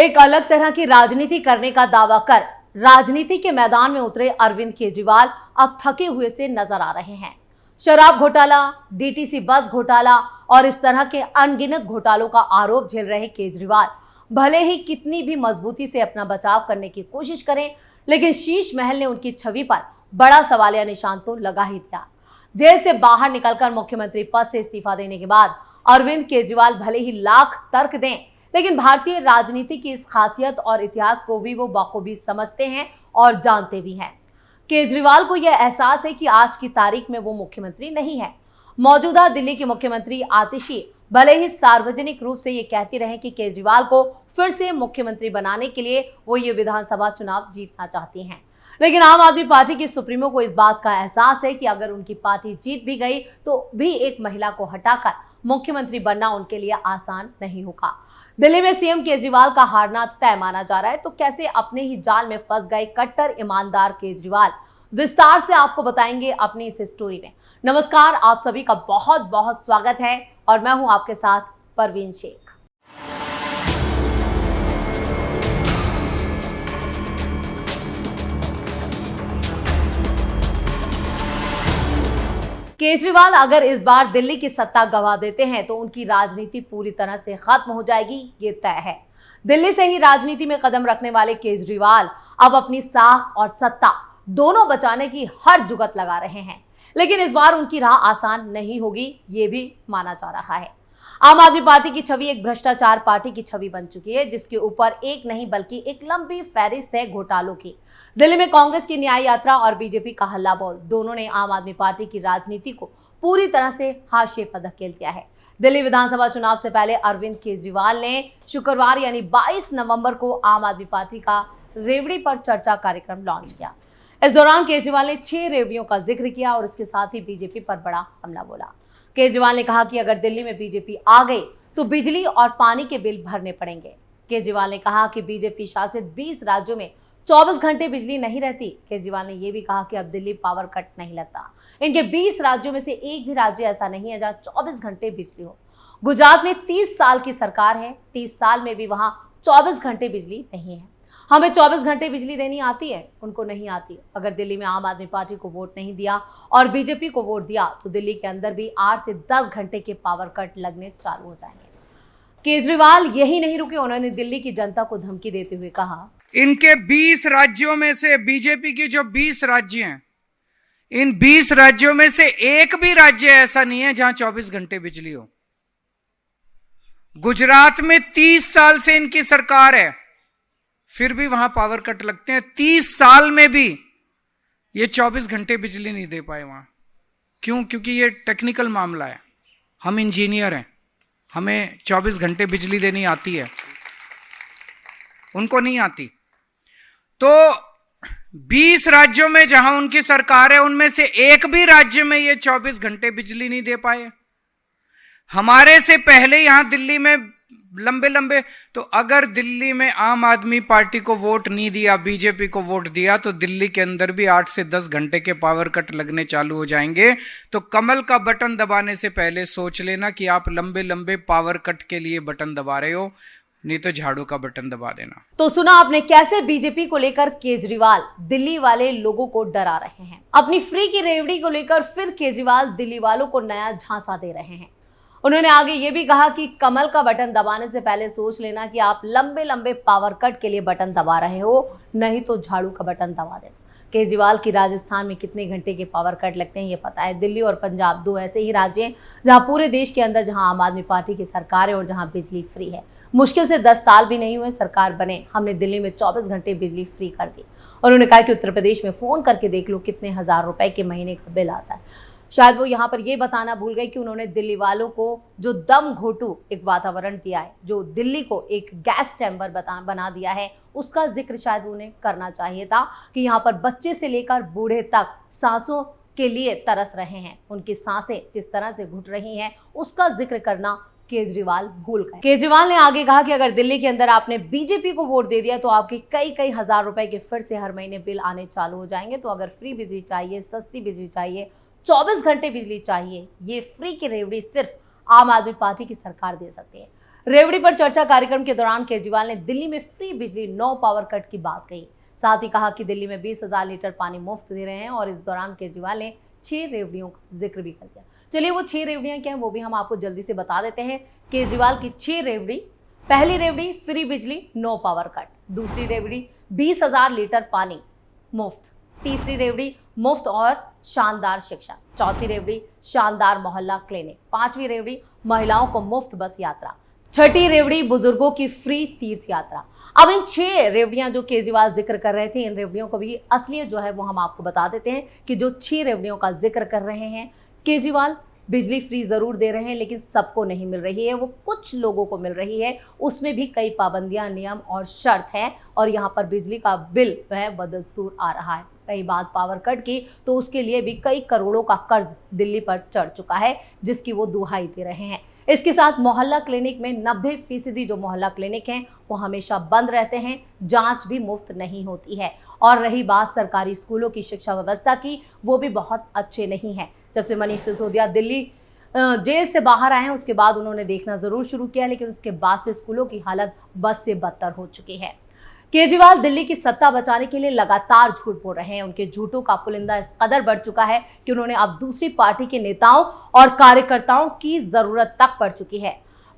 एक अलग तरह की राजनीति करने का दावा कर राजनीति के मैदान में उतरे अरविंद केजरीवाल अब थके हुए से नजर आ रहे हैं। शराब घोटाला, डीटीसी बस घोटाला और इस तरह के अनगिनत घोटालों का आरोप झेल रहे केजरीवाल भले ही कितनी भी मजबूती से अपना बचाव करने की कोशिश करें, लेकिन शीश महल ने उनकी छवि पर बड़ा सवालिया निशान तो लगा ही दिया। जेल से बाहर निकलकर मुख्यमंत्री पद से इस्तीफा देने के बाद अरविंद केजरीवाल भले ही लाख तर्क दें, लेकिन भारतीय राजनीति की इस खासियत और इतिहास को भी वो बखूबी समझते हैं और जानते भी हैं। केजरीवाल को यह एहसास है कि आज की तारीख में वो मुख्यमंत्री नहीं है। मौजूदा दिल्ली की मुख्यमंत्री आतिशी भले ही सार्वजनिक रूप से ये कहती रहे कि केजरीवाल को फिर से मुख्यमंत्री बनाने के लिए वो ये विधानसभा चुनाव जीतना चाहती हैं, लेकिन आम आदमी पार्टी की सुप्रीमो को इस बात का एहसास है कि अगर उनकी पार्टी जीत भी गई तो भी एक महिला को हटाकर मुख्यमंत्री बनना उनके लिए आसान नहीं होगा। दिल्ली में सीएम केजरीवाल का हारना तय माना जा रहा है, तो कैसे अपने ही जाल में फंस गए कट्टर ईमानदार केजरीवाल, विस्तार से आपको बताएंगे अपनी इस स्टोरी में। नमस्कार, आप सभी का बहुत बहुत स्वागत है और मैं हूं आपके साथ परवीन शेख। केजरीवाल अगर इस बार दिल्ली की सत्ता गंवा देते हैं तो उनकी राजनीति पूरी तरह से खत्म हो जाएगी, ये तय है। दिल्ली से ही राजनीति में कदम रखने वाले केजरीवाल अब अपनी साख और सत्ता दोनों बचाने की हर जुगत लगा रहे हैं, लेकिन इस बार उनकी राह आसान नहीं होगी, ये भी माना जा रहा है। आम आदमी पार्टी की छवि एक भ्रष्टाचार पार्टी की छवि बन चुकी है, जिसके ऊपर एक नहीं बल्कि एक लंबी फहरिस्त है घोटालों की। दिल्ली में कांग्रेस की न्याय यात्रा और बीजेपी का हल्ला बोल दोनों ने आम आदमी पार्टी की राजनीति को पूरी तरह से हाशिए पर धकेल दिया है। दिल्ली विधानसभा चुनाव से पहले अरविंद केजरीवाल ने शुक्रवार यानी 22 नवंबर को आम आदमी पार्टी का रेवड़ी पर चर्चा कार्यक्रम लॉन्च किया। इस दौरान केजरीवाल ने 6 रेवड़ियों का जिक्र किया और इसके साथ ही बीजेपी पर बड़ा हमला बोला। केजरीवाल ने कहा कि अगर दिल्ली में बीजेपी आ गई तो बिजली और पानी के बिल भरने पड़ेंगे। केजरीवाल ने कहा कि बीजेपी शासित 20 राज्यों में 24 घंटे बिजली नहीं रहती। केजरीवाल ने यह भी कहा कि अब दिल्ली पावर कट नहीं लगता। इनके 20 राज्यों में से एक भी राज्य ऐसा नहीं है जहां 24 घंटे बिजली हो। गुजरात में 30 साल की सरकार है, 30 साल में भी वहां 24 घंटे बिजली नहीं है। हमें 24 घंटे बिजली देनी आती है, उनको नहीं आती। अगर दिल्ली में आम आदमी पार्टी को वोट नहीं दिया और बीजेपी को वोट दिया तो दिल्ली के अंदर भी 8 से 10 घंटे के पावर कट लगने चालू हो जाएंगे। केजरीवाल यही नहीं रुके, उन्होंने दिल्ली की जनता को धमकी देते हुए कहा, इनके 20 राज्यों में से बीजेपी की जो 20 राज्य हैं, इन 20 राज्यों में से एक भी राज्य ऐसा नहीं है जहां 24 घंटे बिजली हो। गुजरात में 30 साल से इनकी सरकार है, फिर भी वहां पावर कट लगते हैं। 30 साल में भी ये 24 घंटे बिजली नहीं दे पाए वहां। क्यों? क्योंकि ये टेक्निकल मामला है। हम इंजीनियर हैं, हमें 24 घंटे बिजली देनी आती है, उनको नहीं आती। तो 20 राज्यों में जहां उनकी सरकार है, उनमें से एक भी राज्य में ये 24 घंटे बिजली नहीं दे पाए। हमारे से पहले यहां दिल्ली में लंबे तो अगर दिल्ली में आम आदमी पार्टी को वोट नहीं दिया, बीजेपी को वोट दिया, तो दिल्ली के अंदर भी 8 से 10 घंटे के पावर कट लगने चालू हो जाएंगे। तो कमल का बटन दबाने से पहले सोच लेना कि आप लंबे पावर कट के लिए बटन दबा रहे हो, नहीं तो झाड़ू का बटन दबा देना। तो सुना आपने कैसे बीजेपी को लेकर केजरीवाल दिल्ली वाले लोगों को डरा रहे हैं। अपनी फ्री की रेवड़ी को लेकर फिर केजरीवाल दिल्ली वालों को नया झांसा दे रहे हैं। उन्होंने आगे ये भी कहा कि कमल का बटन दबाने से पहले सोच लेना कि आप लंबे पावर कट के लिए बटन दबा रहे हो, नहीं तो झाड़ू का बटन दबा देना। केजरीवाल की राजस्थान में कितने घंटे के पावर कट लगते हैं ये पता है। दिल्ली और पंजाब 2 ऐसे ही राज्य हैं जहां पूरे देश के अंदर जहां आम आदमी पार्टी की सरकार है और जहां बिजली फ्री है। मुश्किल से 10 साल भी नहीं हुए सरकार बने, हमने दिल्ली में 24 घंटे बिजली फ्री कर दी। उन्होंने कहा कि उत्तर प्रदेश में फोन करके देख लो कितने हजार रुपए के महीने का बिल आता है। शायद वो यहाँ पर ये बताना भूल गए कि उन्होंने दिल्ली वालों को जो दम घोटू एक वातावरण दिया है, जो दिल्ली को एक गैस चैम्बर बना दिया है, उसका जिक्र शायद उन्हें करना चाहिए था कि यहाँ पर बच्चे से लेकर बूढ़े तक सांसों के लिए तरस रहे हैं। उनकी सांसें जिस तरह से घुट रही हैं, उसका जिक्र करना केजरीवाल भूल गए। केजरीवाल ने आगे कहा कि अगर दिल्ली के अंदर आपने बीजेपी को वोट दे दिया तो आपके कई हजार रुपए के फिर से हर महीने बिल आने चालू हो जाएंगे। तो अगर फ्री बिजली चाहिए, सस्ती बिजली चाहिए, 24 घंटे बिजली चाहिए, ये फ्री की रेवड़ी सिर्फ आम आदमी पार्टी की सरकार दे सकती है। रेवड़ी पर चर्चा कार्यक्रम के दौरान केजरीवाल ने दिल्ली में फ्री बिजली, नो पावर कट की बात कही। साथ ही कहा कि दिल्ली में 20,000 लीटर पानी मुफ्त दे रहे हैं और इस दौरान केजरीवाल ने 6 रेवड़ियों का जिक्र भी कर दिया। चलिए वो 6 रेवड़ियां क्या हैं वो भी हम आपको जल्दी से बता देते हैं। केजरीवाल की 6 रेवड़ी। पहली रेवड़ी फ्री बिजली, नो पावर कट। दूसरी रेवड़ी 20,000 लीटर पानी मुफ्त। तीसरी रेवड़ी मुफ्त और शानदार शिक्षा। चौथी रेवड़ी शानदार मोहल्ला क्लिनिक। पांचवी रेवड़ी महिलाओं को मुफ्त बस यात्रा। छठी रेवड़ी बुजुर्गों की फ्री तीर्थ यात्रा। अब इन 6 रेवड़ियां जो केजरीवाल जिक्र कर रहे थे, इन रेवड़ियों को भी असलियत जो है वो हम आपको बता देते हैं कि जो 6 रेवड़ियों का जिक्र कर रहे हैं केजरीवाल, बिजली फ्री जरूर दे रहे हैं लेकिन सबको नहीं मिल रही है, वो कुछ लोगों को मिल रही है। उसमें भी कई पाबंदियां, नियम और शर्त हैं और यहाँ पर बिजली का बिल वह बदसूर आ रहा है। कई बात पावर कट की तो उसके लिए भी कई करोड़ों का कर्ज दिल्ली पर चढ़ चुका है जिसकी वो दुहाई दे रहे हैं। इसके साथ मोहल्ला क्लिनिक में 90% जो मोहल्ला क्लिनिक हैं वो हमेशा बंद रहते हैं, जांच भी मुफ्त नहीं होती है। और रही बात सरकारी स्कूलों की शिक्षा व्यवस्था की, वो भी बहुत अच्छे नहीं है। जब से मनीष सिसोदिया दिल्ली जेल से बाहर आए हैं उसके बाद उन्होंने देखना जरूर शुरू किया, लेकिन उसके बाद से स्कूलों की हालत बद से बदतर हो चुकी है। केजरीवाल दिल्ली की सत्ता बचाने के लिए लगातार झूठ बोल रहे हैं। उनके झूठों का पुलिंदा इस कदर बढ़ चुका है कि उन्होंने अब दूसरी पार्टी के नेताओं और कार्यकर्ताओं की जरूरत तक पड़ चुकी है।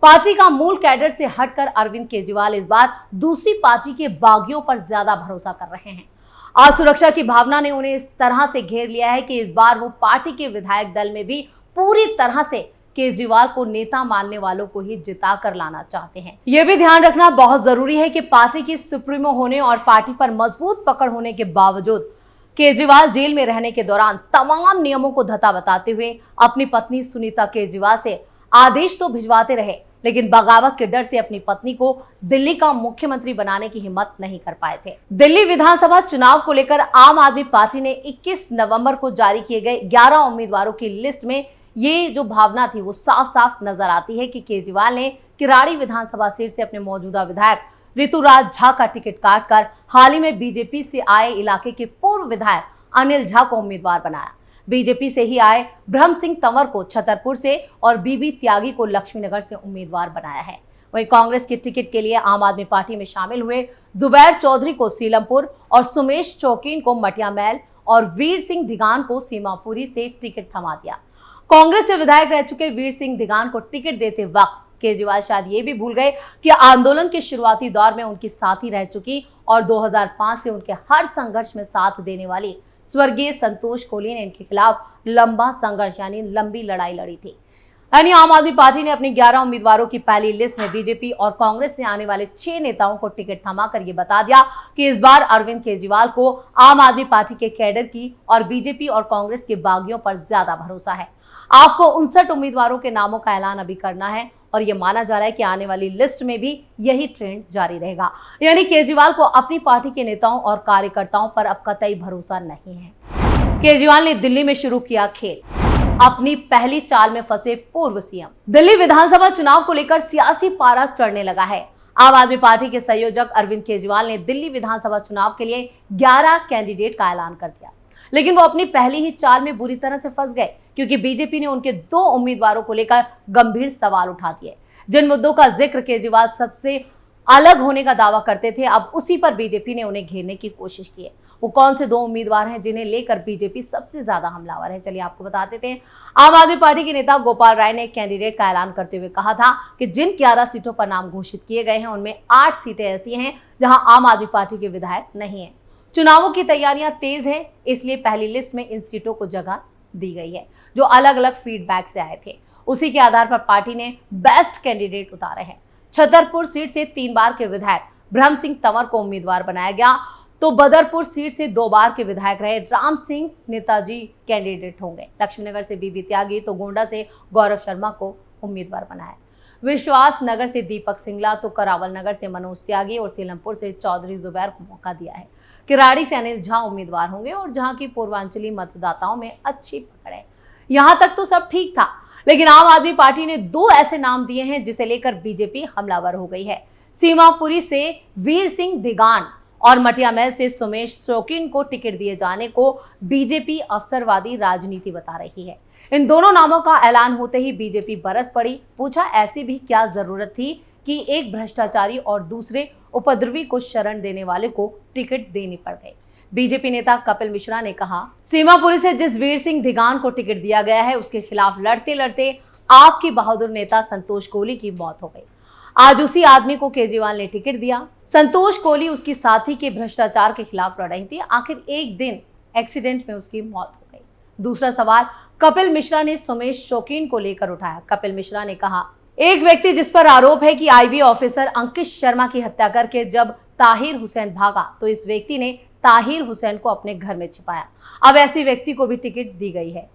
पार्टी का मूल कैडर से हटकर अरविंद केजरीवाल इस बार दूसरी पार्टी के बागियों पर ज्यादा भरोसा कर रहे हैं। असुरक्षा की भावना ने उन्हें इस तरह से घेर लिया है कि इस बार वो पार्टी के विधायक दल में भी पूरी तरह से केजरीवाल को नेता मानने वालों को ही जिता कर लाना चाहते हैं। यह भी ध्यान रखना बहुत जरूरी है कि पार्टी की सुप्रीमो होने और पार्टी पर मजबूत पकड़ होने के बावजूद केजरीवाल जेल में रहने के दौरान तमाम नियमों को धता बताते हुए अपनी पत्नी सुनीता केजरीवाल से आदेश तो भिजवाते रहे, लेकिन बगावत के डर से अपनी पत्नी को दिल्ली का मुख्यमंत्री बनाने की हिम्मत नहीं कर पाए थे। दिल्ली विधानसभा चुनाव को लेकर आम आदमी पार्टी ने 21 नवंबर को जारी किए गए 11 उम्मीदवारों की लिस्ट में ये जो भावना थी वो साफ साफ नजर आती है कि केजरीवाल ने किराड़ी विधानसभा सीट से अपने मौजूदा विधायक ऋतुराज झा का टिकट काटकर हाल ही में बीजेपी से आए इलाके के पूर्व विधायक अनिल झा को उम्मीदवार बनाया। बीजेपी से ही आए ब्रह्म सिंह तंवर को छतरपुर से और बीबी त्यागी को लक्ष्मीनगर से उम्मीदवार बनाया है। वहीं कांग्रेस के टिकट के लिए आम आदमी पार्टी में शामिल हुए जुबैर चौधरी को सीलमपुर और सुमेश चौकीन को मटिया महल और वीर सिंह दिगान को सीमापुरी से टिकट थमा दिया। कांग्रेस से विधायक रह चुके वीर सिंह दिगान को टिकट देते वक्त केजरीवाल शायद ये भी भूल गए कि आंदोलन के शुरुआती दौर में उनकी साथी रह चुकी और 2005 से उनके हर संघर्ष में साथ देने वाली स्वर्गीय संतोष कोहली ने इनके खिलाफ लंबा संघर्ष यानी लंबी लड़ाई लड़ी थी। यानी आम आदमी पार्टी ने अपनी 11 उम्मीदवारों की पहली लिस्ट में बीजेपी और कांग्रेस से आने वाले 6 नेताओं को टिकट थमाकर ये बता दिया कि इस बार अरविंद केजरीवाल को आम आदमी पार्टी के कैडर की और बीजेपी और कांग्रेस के बागियों पर ज्यादा भरोसा है। आपको 59 उम्मीदवारों के नामों का ऐलान अभी करना है और यह माना जा रहा है कि आने वाली लिस्ट में भी यही ट्रेंड जारी रहेगा। यानी केजरीवाल को अपनी पार्टी के नेताओं और कार्यकर्ताओं पर अब कतई भरोसा नहीं है। केजरीवाल ने दिल्ली में शुरू किया खेल, अपनी पहली चाल में फंसे पूर्व सीएम। दिल्ली विधानसभा चुनाव को लेकर सियासी पारा चढ़ने लगा है। आम आदमी पार्टी के संयोजक अरविंद केजरीवाल ने दिल्ली विधानसभा चुनाव के लिए 11 कैंडिडेट का ऐलान कर दिया, लेकिन वो अपनी पहली ही चाल में बुरी तरह से फंस गए क्योंकि बीजेपी ने उनके 2 उम्मीदवारों को लेकर गंभीर सवाल उठा दिए। जिन मुद्दों का जिक्र केजरीवाल सबसे अलग होने का दावा करते थे, अब उसी पर बीजेपी ने उन्हें घेरने की कोशिश की है। वो कौन से 2 उम्मीदवार हैं जिन्हें लेकर बीजेपी सबसे ज्यादा हमलावर है, चलिए आपको बता देते हैं। आम आदमी पार्टी के नेता गोपाल राय ने एक कैंडिडेट का ऐलान करते हुए कहा था कि जिन 11 सीटों पर नाम घोषित किए गए हैं उनमें 8 सीटें ऐसी हैं जहां आम आदमी पार्टी के विधायक नहीं है। चुनावों की तैयारियां तेज हैं, इसलिए पहली लिस्ट में इन सीटों को जगह दी गई है जो अलग अलग फीडबैक से आए थे। उसी के आधार पर पार्टी ने बेस्ट कैंडिडेट उतारे हैं। छतरपुर सीट से 3 बार के विधायक ब्रह्म सिंह तंवर को उम्मीदवार बनाया गया, तो बदरपुर सीट से 2 बार के विधायक रहे राम सिंह नेताजी कैंडिडेट होंगे। लक्ष्मीनगर से बीबी त्यागी तो गोंडा से गौरव शर्मा को उम्मीदवार बनाया। विश्वास नगर से दीपक सिंगला तो करावल नगर से मनोज त्यागी और सीलमपुर से चौधरी जुबैर को मौका दिया है। किराड़ी से अनिल झा उम्मीदवार होंगे और जहां की पूर्वांचली मतदाताओं में अच्छी पकड़ है। यहां तक तो सब ठीक था, लेकिन आम आदमी पार्टी ने 2 ऐसे नाम दिए हैं जिसे लेकर बीजेपी हमलावर हो गई है। सीमापुरी से वीर सिंह दिगान और मटिया महल से सुमेश शौकीन को टिकट दिए जाने को बीजेपी अवसरवादी राजनीति बता रही है। इन दोनों नामों का ऐलान होते ही बीजेपी बरस पड़ी। पूछा ऐसी भी क्या जरूरत थी कि एक भ्रष्टाचारी और दूसरे उपद्रवी को शरण देने वाले को टिकट देनी पड़ गई। बीजेपी नेता कपिल मिश्रा ने कहा, सीमापुरी से जिस वीर सिंह धिगान को टिकट दिया गया है उसके खिलाफ लड़ते लड़ते आपके बहादुर नेता संतोष कोहली की मौत हो गई। आज उसी आदमी को केजरीवाल ने टिकट दिया। संतोष कोहली उसकी साथी के भ्रष्टाचार के खिलाफ लड़ रही थी, आखिर एक दिन एक्सीडेंट में उसकी मौत हो गई। दूसरा सवाल कपिल मिश्रा ने सुमेश शौकीन को लेकर उठाया। कपिल मिश्रा ने कहा, एक व्यक्ति जिस पर आरोप है कि आईबी ऑफिसर अंकित शर्मा की हत्या करके जब ताहिर हुसैन भागा तो इस व्यक्ति ने ताहिर हुसैन को अपने घर में छिपाया। अब ऐसे व्यक्ति को भी टिकट दी गई है।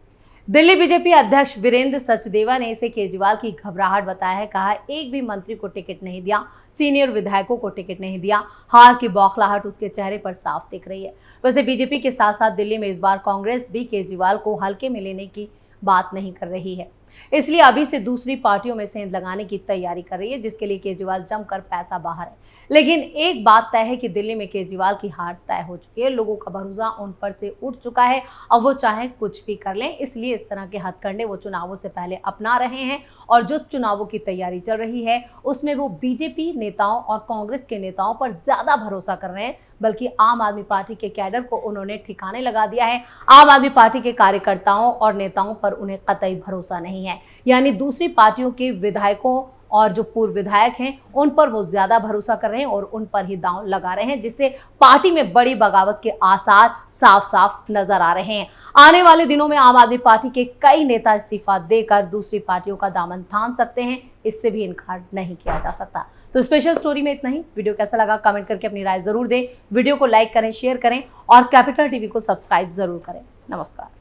दिल्ली बीजेपी अध्यक्ष वीरेंद्र सचदेवा ने इसे केजरीवाल की घबराहट बताया है। कहा, एक भी मंत्री को टिकट नहीं दिया, सीनियर विधायकों को टिकट नहीं दिया। हार की बौखलाहट उसके चेहरे पर साफ दिख रही है। वैसे बीजेपी के साथ साथ दिल्ली में इस बार कांग्रेस भी केजरीवाल को हल्के में लेने की बात नहीं कर रही है, इसलिए अभी से दूसरी पार्टियों में सेंध लगाने की तैयारी कर रही है, जिसके लिए केजरीवाल जमकर पैसा बाहर है। लेकिन एक बात तय है कि दिल्ली में केजरीवाल की हार तय हो चुकी है। लोगों का भरोसा उन पर से उठ चुका है। अब वो चाहे कुछ भी कर लें, इसलिए इस तरह के हथकंडे वो चुनावों से पहले अपना रहे हैं और जो चुनावों की तैयारी चल रही है उसमें वो बीजेपी नेताओं और कांग्रेस के नेताओं पर ज्यादा भरोसा कर रहे हैं, बल्कि आम आदमी पार्टी के कैडर को उन्होंने ठिकाने लगा दिया है। आम आदमी पार्टी के कार्यकर्ताओं और नेताओं पर उन्हें कतई भरोसा नहीं है, यानी दूसरी पार्टियों के विधायकों और जो पूर्व विधायक हैं उन पर वो ज्यादा भरोसा कर रहे हैं और उन पर ही दांव लगा रहे हैं, जिससे पार्टी में बड़ी बगावत के आसार साफ साफ नजर आ रहे हैं। आने वाले दिनों में आम आदमी पार्टी के कई नेता इस्तीफा देकर दूसरी पार्टियों का दामन थाम सकते हैं, इससे भी इनकार नहीं किया जा सकता। तो स्पेशल स्टोरी में इतना ही। वीडियो कैसा लगा कमेंट करके अपनी राय जरूर दें। वीडियो को लाइक करें, शेयर करें और कैपिटल टीवी को सब्सक्राइब जरूर करें। नमस्कार।